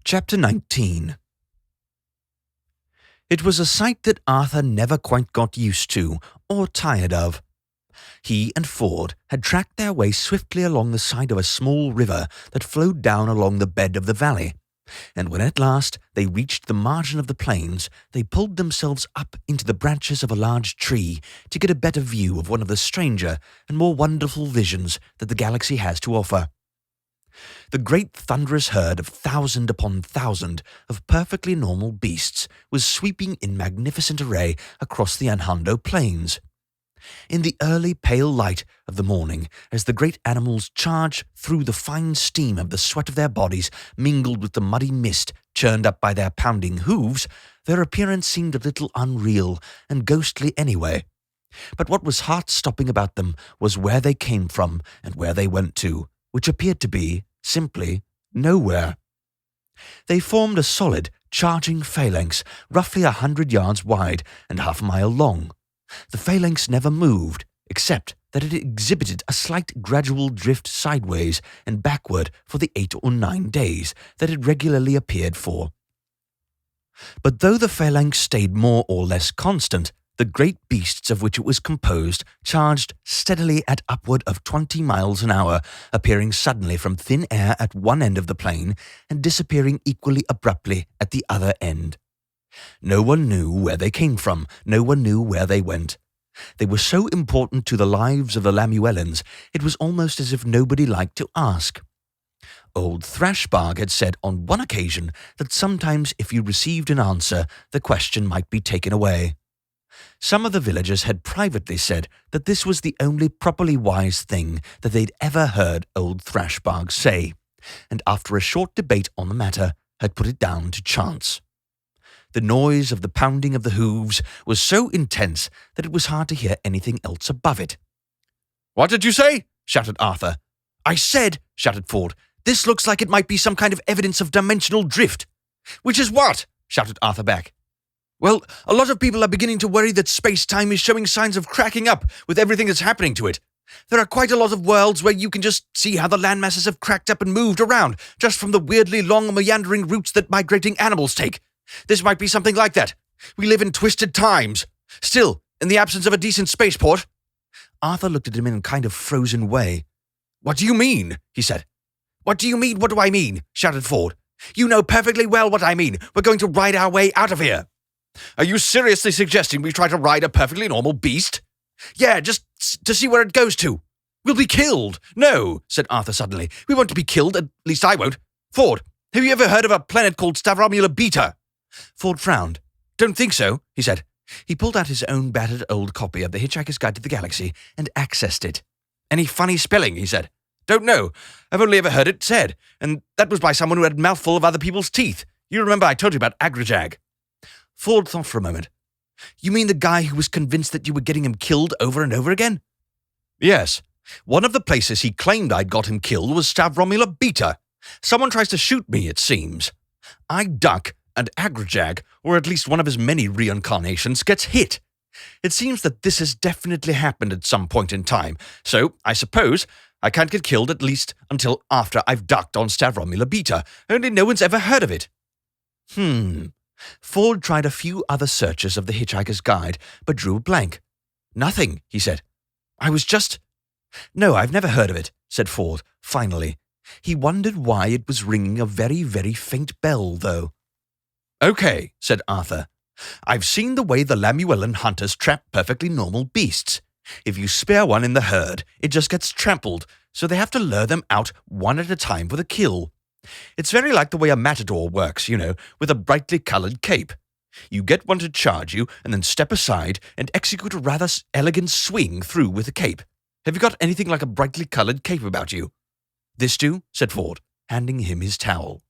Chapter 19. It was a sight that Arthur never quite got used to or tired of. He and Ford had tracked their way swiftly along the side of a small river that flowed down along the bed of the valley, and when at last they reached the margin of the plains, they pulled themselves up into the branches of a large tree to get a better view of one of the stranger and more wonderful visions that the galaxy has to offer. The great thunderous herd of thousand upon thousand of perfectly normal beasts was sweeping in magnificent array across the Anhondo plains. In the early pale light of the morning, as the great animals charged through the fine steam of the sweat of their bodies mingled with the muddy mist churned up by their pounding hooves, their appearance seemed a little unreal and ghostly anyway. But what was heart-stopping about them was where they came from and where they went to, which appeared to be, simply, nowhere. They formed a solid, charging phalanx, roughly 100 yards wide and half a mile long. The phalanx never moved, except that it exhibited a slight gradual drift sideways and backward for the 8 or 9 days that it regularly appeared for. But though the phalanx stayed more or less constant, the great beasts of which it was composed charged steadily at upward of 20 miles an hour, appearing suddenly from thin air at one end of the plain and disappearing equally abruptly at the other end. No one knew where they came from, no one knew where they went. They were so important to the lives of the Lamuellans, it was almost as if nobody liked to ask. Old Thrashbarg had said on one occasion that sometimes if you received an answer, the question might be taken away. Some of the villagers had privately said that this was the only properly wise thing that they'd ever heard old Thrashbarg say, and after a short debate on the matter, had put it down to chance. The noise of the pounding of the hooves was so intense that it was hard to hear anything else above it. "What did you say?" shouted Arthur. "I said," shouted Ford, "this looks like it might be some kind of evidence of dimensional drift." "Which is what?" shouted Arthur back. "Well, a lot of people are beginning to worry that space-time is showing signs of cracking up with everything that's happening to it. There are quite a lot of worlds where you can just see how the landmasses have cracked up and moved around, just from the weirdly long meandering routes that migrating animals take. This might be something like that. We live in twisted times. Still, in the absence of a decent spaceport..." Arthur looked at him in a kind of frozen way. "What do you mean?" he said. "What do you mean? What do I mean?" shouted Ford. "You know perfectly well what I mean. We're going to ride our way out of here." "Are you seriously suggesting we try to ride a perfectly normal beast?" "Yeah, just to see where it goes to." "We'll be killed." "No," said Arthur suddenly. "We won't be killed, at least I won't. Ford, have you ever heard of a planet called Stavromula Beta?" Ford frowned. "Don't think so," he said. He pulled out his own battered old copy of the Hitchhiker's Guide to the Galaxy and accessed it. "Any funny spelling?" he said. "Don't know. I've only ever heard it said, and that was by someone who had a mouthful of other people's teeth. You remember I told you about Agrajag." Ford thought for a moment. "You mean the guy who was convinced that you were getting him killed over and over again?" "Yes. One of the places he claimed I'd got him killed was Stavromula Beta. Someone tries to shoot me, it seems. I duck, and Agrajag, or at least one of his many reincarnations, gets hit. It seems that this has definitely happened at some point in time, so I suppose I can't get killed at least until after I've ducked on Stavromula Beta, only no one's ever heard of it." Ford tried a few other searches of the Hitchhiker's Guide, but drew a blank. "Nothing," he said. "No, I've never heard of it," said Ford, finally. He wondered why it was ringing a very, very faint bell, though. "Okay," said Arthur. "I've seen the way the Lamuellan hunters trap perfectly normal beasts. If you spare one in the herd, it just gets trampled, so they have to lure them out one at a time for the kill. It's very like the way a matador works, you know, with a brightly coloured cape. You get one to charge you, and then step aside and execute a rather elegant swing through with the cape. Have you got anything like a brightly coloured cape about you?" "This do?" said Ford, handing him his towel.